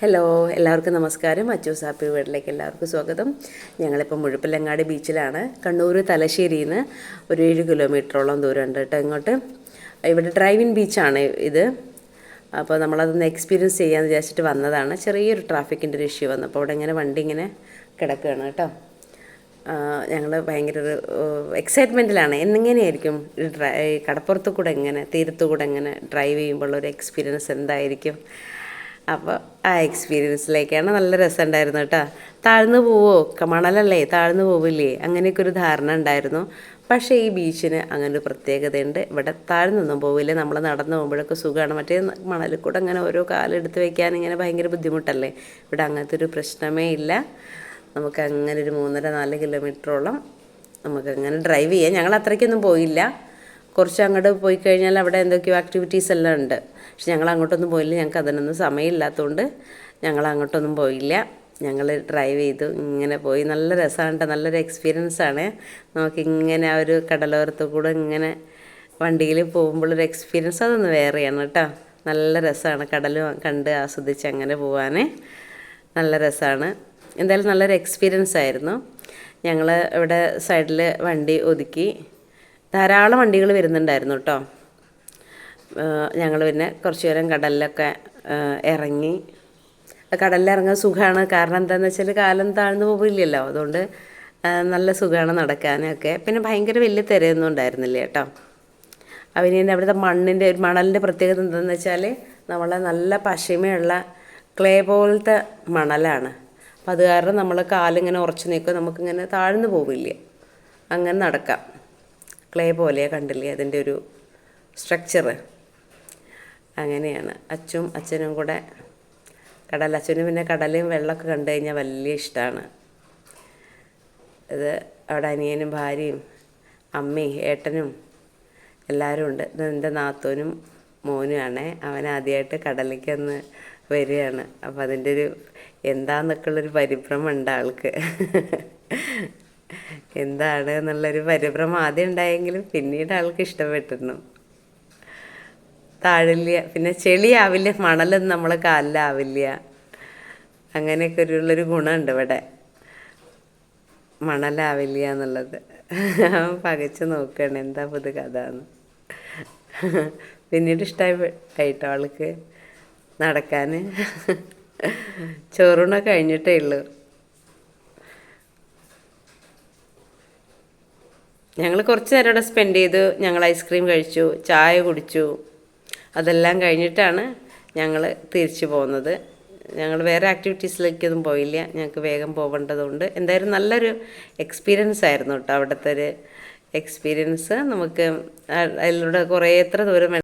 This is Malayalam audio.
ഹലോ, എല്ലാവർക്കും നമസ്കാരം. അച്ചൂസ് ഹാപ്പി വീട്ടിലേക്ക് എല്ലാവർക്കും സ്വാഗതം. ഞങ്ങളിപ്പോൾ മുഴുപ്പിലങ്ങാടി ബീച്ചിലാണ്. കണ്ണൂർ തലശ്ശേരിയിൽ നിന്ന് ഒരു 7 കിലോമീറ്ററോളം ദൂരമുണ്ട് കേട്ടോ ഇങ്ങോട്ട്. ഇവിടെ ഡ്രൈവിൻ ബീച്ചാണ് ഇത്. അപ്പോൾ നമ്മളതൊന്ന് എക്സ്പീരിയൻസ് ചെയ്യാമെന്ന് വിചാരിച്ചിട്ട് വന്നതാണ്. ചെറിയൊരു ട്രാഫിക്കിൻ്റെ ഒരു ഇഷ്യൂ വന്നപ്പോൾ അവിടെ ഇങ്ങനെ വണ്ടി ഇങ്ങനെ കിടക്കുകയാണ് കേട്ടോ. ഞങ്ങൾ ഭയങ്കര ഒരു എക്സൈറ്റ്മെൻറ്റിലാണ്. എന്നെങ്ങനെയായിരിക്കും കടപ്പുറത്ത് കൂടെ എങ്ങനെ തീരത്തു കൂടെ എങ്ങനെ ഡ്രൈവ് ചെയ്യുമ്പോഴുള്ളൊരു എക്സ്പീരിയൻസ് എന്തായിരിക്കും. അപ്പോൾ ആ എക്സ്പീരിയൻസിലേക്കാണ്. നല്ല രസമുണ്ടായിരുന്നു കേട്ടോ. താഴ്ന്നു പോവോ, മണലല്ലേ താഴ്ന്നു പോവില്ലേ, അങ്ങനെയൊക്കെ ഒരു ധാരണ ഉണ്ടായിരുന്നു. പക്ഷേ ഈ ബീച്ചിന് അങ്ങനെ ഒരു പ്രത്യേകതയുണ്ട്. ഇവിടെ താഴ്ന്നൊന്നും പോവില്ല. നമ്മൾ നടന്നു പോകുമ്പോഴൊക്കെ സുഖമാണ്. മറ്റേ മണലിൽ കൂടെ അങ്ങനെ ഓരോ കാലെടുത്ത് വയ്ക്കാൻ ഇങ്ങനെ ഭയങ്കര ബുദ്ധിമുട്ടല്ലേ. ഇവിടെ അങ്ങനത്തെ ഒരു പ്രശ്നമേ ഇല്ല. നമുക്ക് അങ്ങനെ ഒരു 3.5-4 കിലോമീറ്ററോളം നമുക്കങ്ങനെ ഡ്രൈവ് ചെയ്യാം. ഞങ്ങൾ അത്രയ്ക്കൊന്നും പോയില്ല. കുറച്ച് അങ്ങോട്ട് പോയി കഴിഞ്ഞാൽ അവിടെ എന്തൊക്കെയോ ആക്ടിവിറ്റീസ് എല്ലാം ഉണ്ട്. പക്ഷെ ഞങ്ങൾ അങ്ങോട്ടൊന്നും പോയില്ല. ഞങ്ങൾക്ക് അതിനൊന്നും സമയമില്ലാത്തതുകൊണ്ട് ഞങ്ങൾ അങ്ങോട്ടൊന്നും പോയില്ല. ഞങ്ങൾ ഡ്രൈവ് ചെയ്തു ഇങ്ങനെ പോയി. നല്ല രസമാണ്, നല്ലൊരു എക്സ്പീരിയൻസാണ്. നമുക്കിങ്ങനെ ആ ഒരു കടലോരത്ത് കൂടെ ഇങ്ങനെ വണ്ടിയിൽ പോകുമ്പോഴൊരു എക്സ്പീരിയൻസ് അതൊന്ന് വേറെയാണ് കേട്ടോ. നല്ല രസമാണ് കടൽ കണ്ട് ആസ്വദിച്ച് അങ്ങനെ പോകാൻ. നല്ല രസമാണ്. എന്തായാലും നല്ലൊരു എക്സ്പീരിയൻസ് ആയിരുന്നു. ഞങ്ങൾ ഇവിടെ സൈഡിൽ വണ്ടി ഒതുക്കി. ധാരാളം വണ്ടികൾ വരുന്നുണ്ടായിരുന്നു കേട്ടോ. ഞങ്ങൾ പിന്നെ കുറച്ച് നേരം കടലിലൊക്കെ ഇറങ്ങി. കടലിലിറങ്ങാൻ സുഖമാണ്. കാരണം എന്താണെന്ന് വെച്ചാൽ കാലം താഴ്ന്നു പോകില്ലല്ലോ. അതുകൊണ്ട് നല്ല സുഖമാണ് നടക്കാനൊക്കെ. പിന്നെ ഭയങ്കര വലിയ തിരയൊന്നും ഉണ്ടായിരുന്നില്ല കേട്ടോ. പിന്നെ അവിടുത്തെ മണലിൻ്റെ പ്രത്യേകത എന്താണെന്ന് വെച്ചാൽ നമ്മളെ നല്ല പശിമയുള്ള ക്ലേ പോലത്തെ മണലാണ്. അപ്പം അത് കാരണം നമ്മൾ കാലിങ്ങനെ ഉറച്ച് നിൽക്കുക, നമുക്കിങ്ങനെ താഴ്ന്നു പോവില്ല, അങ്ങനെ നടക്കാം. ക്ലേ പോലെയാണ്, കണ്ടില്ലേ അതിൻ്റെ ഒരു സ്ട്രക്ചറ്. അങ്ങനെയാണ്. അച്ഛനും കൂടെ അച്ഛനും പിന്നെ കടലും വെള്ളമൊക്കെ കണ്ടു കഴിഞ്ഞാൽ വലിയ ഇഷ്ടമാണ്. ഇത് അവിടെ അനിയനും ഭാര്യയും അമ്മയും ഏട്ടനും എല്ലാവരും ഉണ്ട്. ഇത് എൻ്റെ നാത്തൂനും മോനുമാണ്. അവൻ ആദ്യമായിട്ട് കടലിലേക്ക് ഒന്ന് വരികയാണ്. അപ്പോൾ അതിൻ്റെ ഒരു എന്താന്നൊക്കെയുള്ളൊരു പരിഭ്രമം ഉണ്ട് ആൾക്ക്. എന്താണ് എന്നുള്ളൊരു പരിഭ്രമം ആദ്യം ഉണ്ടായെങ്കിലും പിന്നീട് ആൾക്ക് ഇഷ്ടപ്പെട്ടിരുന്നു. താഴില്ല, പിന്നെ ചെളിയാവില്ല, മണലൊന്നും നമ്മളെ കാലിലാവില്ല. അങ്ങനെയൊക്കെ ഉള്ളൊരു ഗുണമുണ്ട് ഇവിടെ. മണലാവില്ല എന്നുള്ളത്. പകച്ച് നോക്കുകയാണ് എന്താ പുതു കഥ എന്ന്. പിന്നീട് ഇഷ്ടമായിട്ടോ ആൾക്ക് നടക്കാൻ. ചോറൂണൊക്കെ കഴിഞ്ഞിട്ടേ ഉള്ളൂ. ഞങ്ങൾ കുറച്ച് നേരം അവിടെ സ്പെൻഡ് ചെയ്തു. ഞങ്ങൾ ഐസ്ക്രീം കഴിച്ചു, ചായ കുടിച്ചു. അതെല്ലാം കഴിഞ്ഞിട്ടാണ് ഞങ്ങൾ തിരിച്ചു പോകുന്നത്. ഞങ്ങൾ വേറെ ആക്ടിവിറ്റീസിലേക്കൊന്നും പോയില്ല. ഞങ്ങൾക്ക് വേഗം പോകേണ്ടതുകൊണ്ട്. എന്തായാലും നല്ലൊരു എക്സ്പീരിയൻസ് ആയിരുന്നു കേട്ടോ അവിടുത്തെ ഒരു എക്സ്പീരിയൻസ്. നമുക്ക് അതിലൂടെ കുറേ എത്ര ദൂരം